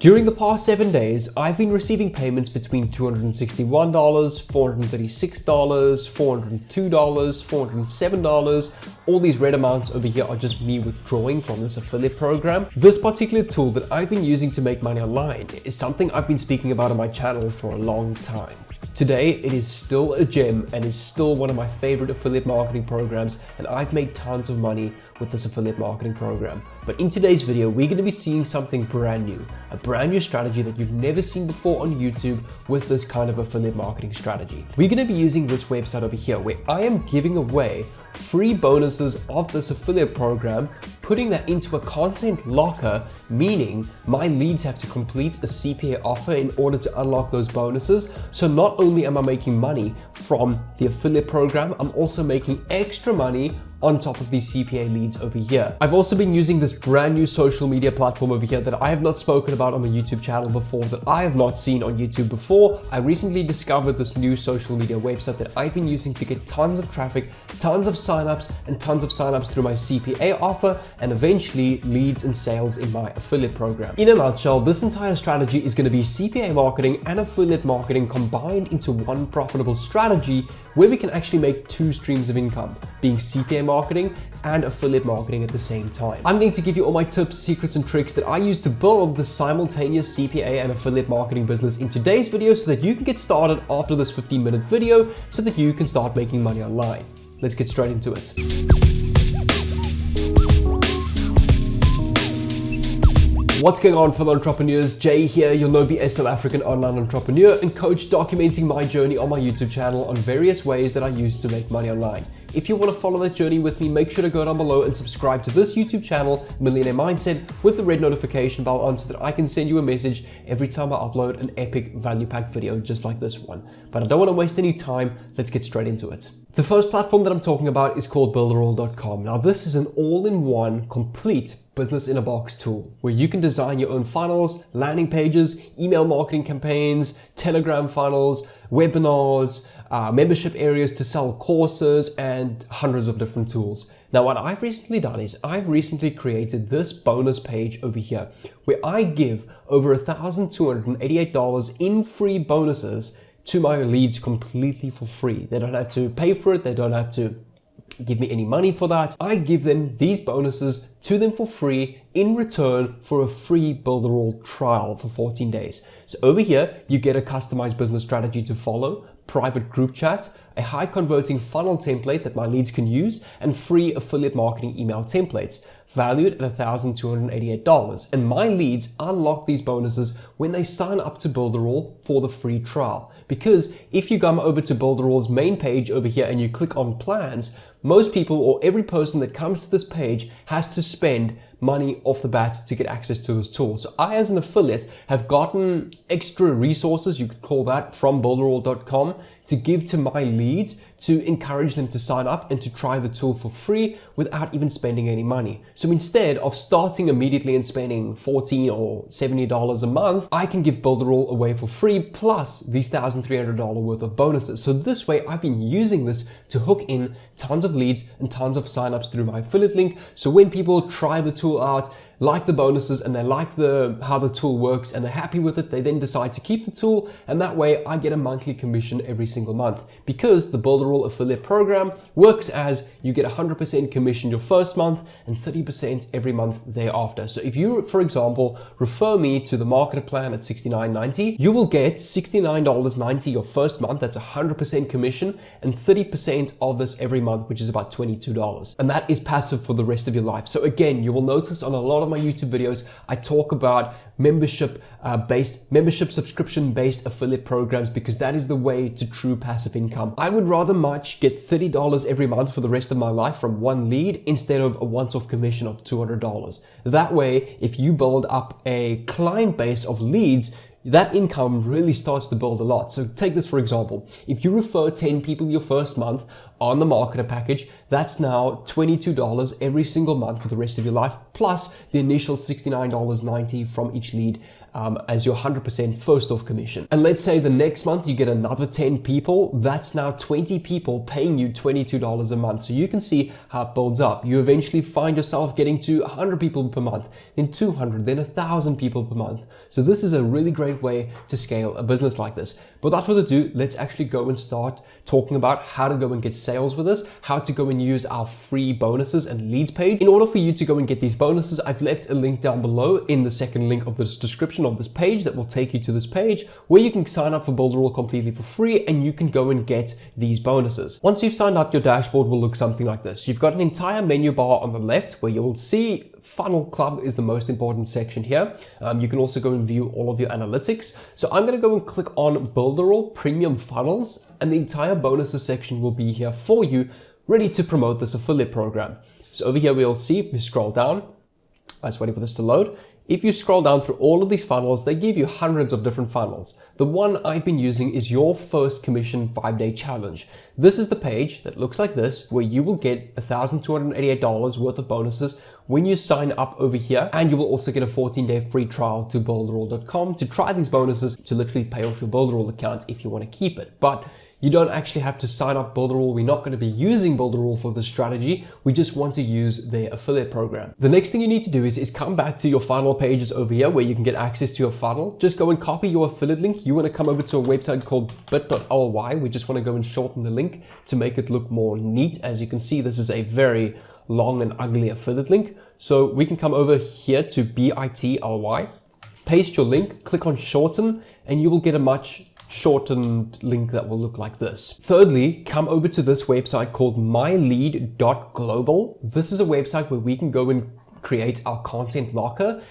During the past 7 days, I've been receiving payments between $261, $436, $402, $407. All these red amounts over here are just me withdrawing from this affiliate program. This particular tool that I've been using to make money online is something I've been speaking about on my channel for a long time. Today, it is still a gem and is still one of my favorite affiliate marketing programs, and I've made tons of money with this affiliate marketing program. But in today's video, we're going to be seeing something brand new, a brand new strategy that you've never seen before on YouTube with this kind of affiliate marketing strategy. We're going to be using this website over here where I am giving away free bonuses of this affiliate program, putting that into a content locker, meaning my leads have to complete a CPA offer in order to unlock those bonuses. So not only am I making money from the affiliate program, I'm also making extra money on top of these CPA leads over here. I've also been using this brand new social media platform over here that I have not spoken about on my YouTube channel before, that I have not seen on YouTube before. I recently discovered this new social media website that I've been using to get tons of traffic, tons of signups, and tons of signups through my CPA offer, and eventually leads and sales in my affiliate program. In a nutshell, this entire strategy is going to be CPA marketing and affiliate marketing combined into one profitable strategy where we can actually make two streams of income, being CPA marketing and affiliate marketing at the same time. I'm going to give you all my tips, secrets, and tricks that I use to build the simultaneous CPA and affiliate marketing business in today's video so that you can get started after this 15-minute video so that you can start making money online. Let's get straight into it. What's going on, fellow entrepreneurs? Jay here, your no-BS South African online entrepreneur and coach, documenting my journey on my YouTube channel on various ways that I use to make money online. If you want to follow that journey with me, make sure to go down below and subscribe to this YouTube channel, Millionaire Mindset, with the red notification bell on so that I can send you a message every time I upload an epic value-packed video just like this one. But I don't want to waste any time, let's get straight into it. The first platform that I'm talking about is called Builderall.com. Now this is an all-in-one, complete business-in-a-box tool where you can design your own funnels, landing pages, email marketing campaigns, Telegram funnels, webinars, membership areas to sell courses, and hundreds of different tools. Now what I've recently done is I've recently created this bonus page over here where I give over $1,288 in free bonuses to my leads completely for free. They don't have to pay for it. They don't have to give me any money for that. I give them these bonuses to them for free in return for a free Builderall trial for 14 days. So over here, you get a customized business strategy to follow, private group chat, a high converting funnel template that my leads can use, and free affiliate marketing email templates valued at $1,288. And my leads unlock these bonuses when they sign up to Builderall for the free trial. Because if you come over to Builderall's main page over here and you click on plans, most people or every person that comes to this page has to spend money off the bat to get access to this tool. So I, as an affiliate, have gotten extra resources, you could call that, from Builderall.com to give to my leads to encourage them to sign up and to try the tool for free without even spending any money. So instead of starting immediately and spending $40 or $70 a month, I can give Builderall away for free plus these $1,300 worth of bonuses. So this way, I've been using this to hook in tons of leads and tons of signups through my affiliate link. So when people try the tool out, like the bonuses, and they like how the tool works and they're happy with it, they then decide to keep the tool, and that way I get a monthly commission every single month. Because the Builderall affiliate program works as you get 100% commission your first month and 30% every month thereafter. So if you, for example, refer me to the marketer plan at $69.90, you will get $69.90 your first month. That's 100% commission and 30% of this every month, which is about $22. And that is passive for the rest of your life. So again, you will notice on a lot of my YouTube videos, I talk about membership subscription-based affiliate programs because that is the way to true passive income. I would rather much get $30 every month for the rest of my life from one lead instead of a once-off commission of $200. That way, if you build up a client base of leads, that income really starts to build a lot. So take this for example. If you refer 10 people your first month on the marketer package, that's now $22 every single month for the rest of your life, plus the initial $69.90 from each lead as your 100% first off commission. And let's say the next month you get another 10 people, that's now 20 people paying you $22 a month. So you can see how it builds up. You eventually find yourself getting to 100 people per month, then 200, then 1,000 people per month. So this is a really great way to scale a business like this. But without further ado, let's actually go and start talking about how to go and get sales with us, how to go and use our free bonuses and leads page. In order for you to go and get these bonuses, I've left a link down below in the second link of this description of this page that will take you to this page where you can sign up for Builderall completely for free and you can go and get these bonuses. Once you've signed up, your dashboard will look something like this. You've got an entire menu bar on the left where you will see Funnel Club is the most important section here. You can also go and view all of your analytics. So I'm going to go and click on Builderall Premium Funnels, and the entire bonuses section will be here for you, ready to promote this affiliate program. So over here we'll see, if we scroll down, I was waiting for this to load. If you scroll down through all of these funnels, they give you hundreds of different funnels. The one I've been using is your first commission 5-day challenge. This is the page that looks like this, where you will get $1,288 worth of bonuses when you sign up over here. And you will also get a 14-day free trial to builderall.com to try these bonuses to literally pay off your Builderall account if you want to keep it. But you don't actually have to sign up Builderall. We're not going to be using Builderall for this strategy. We just want to use their affiliate program. The next thing you need to do is come back to your funnel pages over here where you can get access to your funnel. Just go and copy your affiliate link. You want to come over to a website called bit.ly. We just want to go and shorten the link to make it look more neat. As you can see, this is a very long and ugly affiliate link. So we can come over here to bit.ly, paste your link, click on shorten, and you will get a much shortened link that will look like this. Thirdly, come over to this website called mylead.global. This is a website where we can go and create our content locker.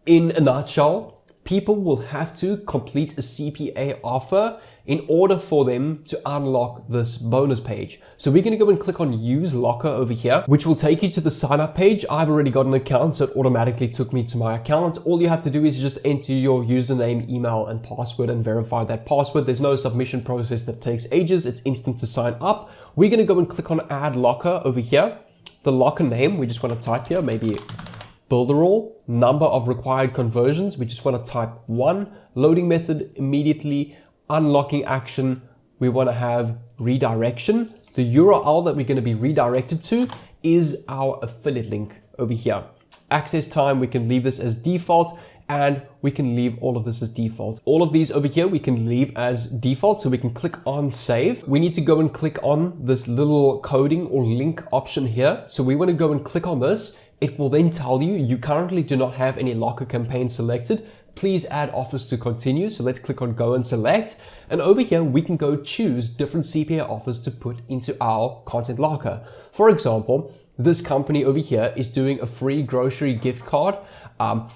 In a nutshell, people will have to complete a CPA offer in order for them to unlock this bonus page. So we're going to go and click on use locker over here, which will take you to the sign up page. I've already got an account, so it automatically took me to my account. All you have to do is just enter your username, email, and password and verify that password. There's no submission process that takes ages. It's instant to sign up. We're going to go and click on add locker over here. The locker name, we just want to type here, maybe Builderall. Number of required conversions, we just want to type 1. Loading method, immediately. Unlocking action, we want to have redirection. The URL that we're going to be redirected to is our affiliate link over here. Access time, we can leave this as default, and we can leave all of this as default. All of these over here we can leave as default, so we can click on save. We need to go and click on this little coding or link option here. So we want to go and click on this. It will then tell you, you currently do not have any locker campaign selected. Please add offers to continue. So let's click on go and select. And over here, we can go choose different CPA offers to put into our content locker. For example, this company over here is doing a free grocery gift card,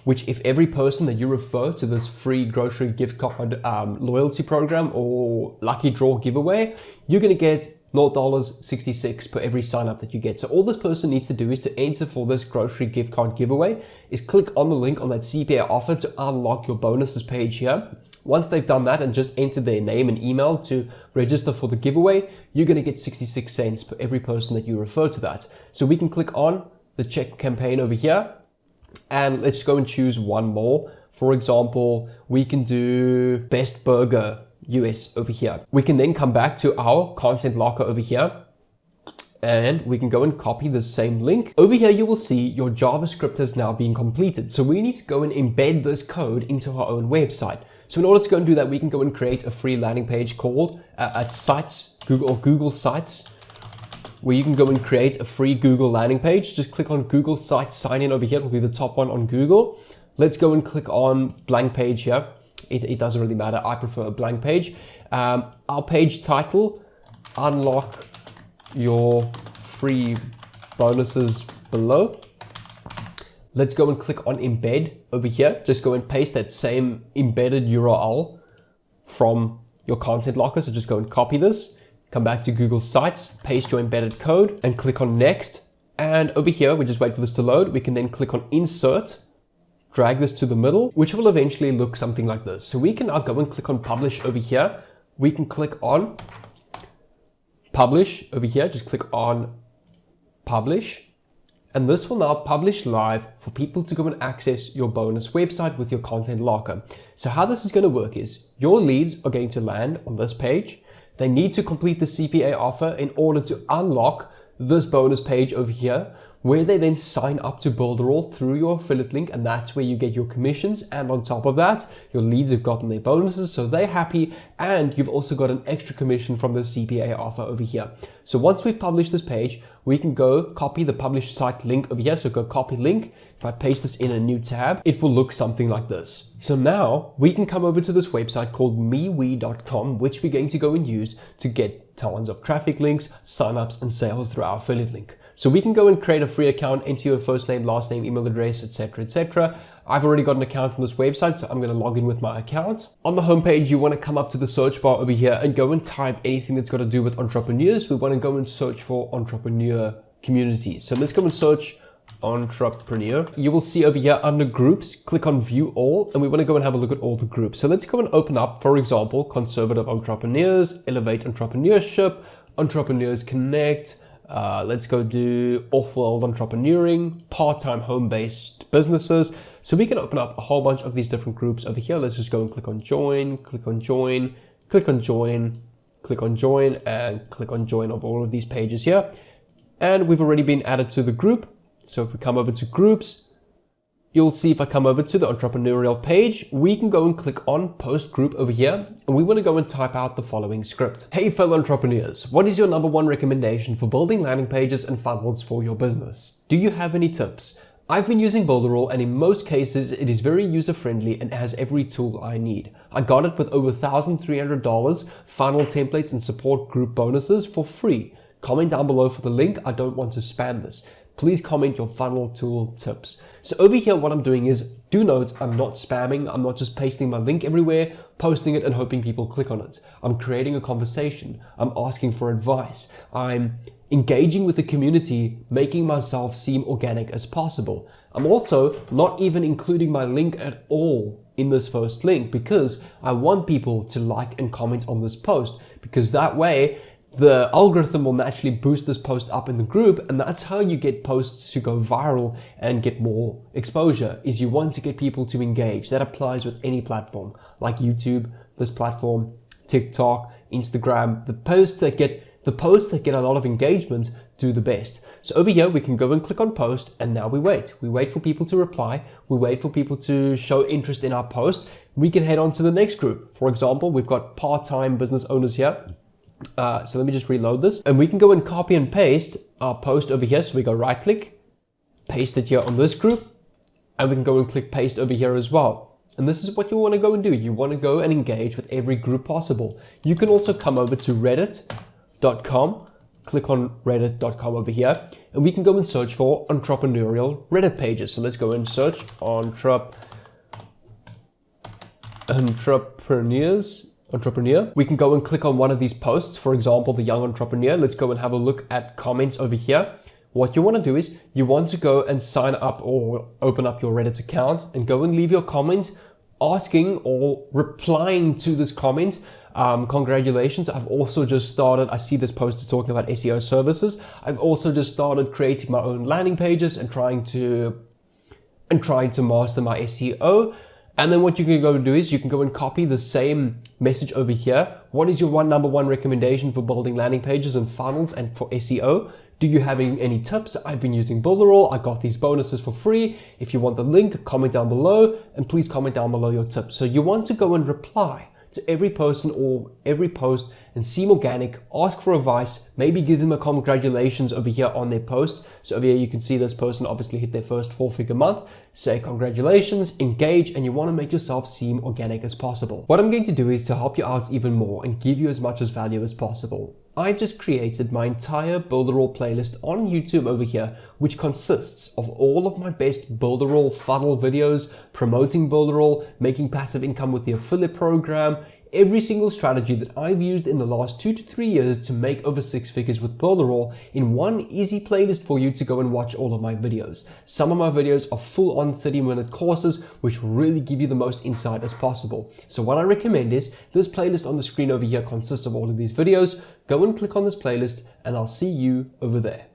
which if every person that you refer to this free grocery gift card loyalty program or lucky draw giveaway, you're going to get $0.66 per every sign up that you get. So all this person needs to do is to enter for this grocery gift card giveaway is click on the link on that CPA offer to unlock your bonuses page here. Once they've done that and just entered their name and email to register for the giveaway, you're going to get 66 cents per every person that you refer to that. So we can click on the check campaign over here and let's go and choose one more. For example, we can do best burger US over here. We can then come back to our content locker over here and we can go and copy the same link. Over here, you will see your JavaScript has now been completed. So we need to go and embed this code into our own website. So in order to go and do that, we can go and create a free landing page called at Sites, Google Sites, where you can go and create a free Google landing page. Just click on Google Sites, sign in over here. It will be the top one on Google. Let's go and click on blank page here. It doesn't really matter. I prefer a blank page. Our page title, unlock your free bonuses below. Let's go and click on embed over here. Just go and paste that same embedded URL from your content locker. So just go and copy this, come back to Google Sites, paste your embedded code and click on next. And over here, we just wait for this to load. We can then click on insert, drag this to the middle, which will eventually look something like this. So we can now go and click on publish over here. We can click on publish over here. Just click on publish. And this will now publish live for people to go and access your bonus website with your content locker. So how this is going to work is your leads are going to land on this page. They need to complete the CPA offer in order to unlock this bonus page over here, where they then sign up to Builderall through your affiliate link, and that's where you get your commissions. And on top of that, your leads have gotten their bonuses, so they're happy, and you've also got an extra commission from the CPA offer over here. So once we've published this page, we can go copy the published site link over here. So go copy link. If I paste this in a new tab, it will look something like this. So now we can come over to this website called MeWe.com, which we're going to go and use to get tons of traffic links, signups, and sales through our affiliate link. So we can go and create a free account, enter your first name, last name, email address, etc., etc. I've already got an account on this website, so I'm going to log in with my account. On the homepage, you want to come up to the search bar over here and go and type anything that's got to do with entrepreneurs. We want to go and search for entrepreneur communities. So let's go and search entrepreneur. You will see over here under groups, click on view all, and we want to go and have a look at all the groups. So let's go and open up, for example, conservative entrepreneurs, elevate entrepreneurship, entrepreneurs connect. Let's go do off-world entrepreneuring, part-time home-based businesses. So we can open up a whole bunch of these different groups over here. Let's just go and click on join, click on join, click on join, click on join, and click on join of all of these pages here. And we've already been added to the group. So if we come over to groups, you'll see if I come over to the entrepreneurial page, we can go and click on post group over here, and we want to go and type out the following script. Hey fellow entrepreneurs, what is your #1 recommendation for building landing pages and funnels for your business? Do you have any tips? I've been using Builderall, and in most cases it is very user friendly and has every tool I need. I got it with over $1,300 funnel templates and support group bonuses for free. Comment down below for the link. I don't want to spam this. Please comment your funnel tool tips. So over here, what I'm doing is, do note, I'm not spamming. I'm not just pasting my link everywhere, posting it and hoping people click on it. I'm creating a conversation. I'm asking for advice. I'm engaging with the community, making myself seem organic as possible. I'm also not even including my link at all in this first link because I want people to like and comment on this post, because that way the algorithm will naturally boost this post up in the group, and that's how you get posts to go viral and get more exposure, is you want to get people to engage. That applies with any platform like YouTube, this platform, TikTok, Instagram. The posts that get a lot of engagement do the best. So over here, we can go and click on post, and now we wait. We wait for people to reply. We wait for people to show interest in our post. We can head on to the next group. For example, we've got part-time business owners here. So let me just reload this, and we can go and copy and paste our post over here. So we go right click, paste it here on this group, and we can go and click paste over here as well. And this is what you want to go and do. You want to go and engage with every group possible. You can also come over to reddit.com, click on reddit.com over here, and we can go and search for entrepreneurial Reddit pages. So let's go and search entrepreneur. We can go and click on one of these posts, for example, the young entrepreneur. Let's go and have a look at comments over here. What you want to do is you want to go and sign up or open up your Reddit account and go and leave your comment asking or replying to this comment. Congratulations. I've also just started, I see this post is talking about SEO services. I've also just started creating my own landing pages and trying to master my SEO. And then what you can go and do is you can go and copy the same message over here. What is your #1 recommendation for building landing pages and funnels and for SEO? Do you have any tips? I've been using Builderall. I got these bonuses for free. If you want the link, comment down below, and please comment down below your tips. So you want to go and reply to every person or every post and seem organic, ask for advice, maybe give them a congratulations over here on their post. So over here you can see this person obviously hit their first 4-figure month. Say congratulations, engage, and you want to make yourself seem organic as possible. What I'm going to do is to help you out even more and give you as much as value as possible. I've just created my entire Builderall playlist on YouTube over here, which consists of all of my best Builderall funnel videos, promoting Builderall, making passive income with the affiliate program, every single strategy that I've used in the last 2 to 3 years to make over 6 figures with Builderall in one easy playlist for you to go and watch all of my videos. Some of my videos are full on 30-minute courses, which will really give you the most insight as possible. So what I recommend is this playlist on the screen over here consists of all of these videos. Go and click on this playlist and I'll see you over there.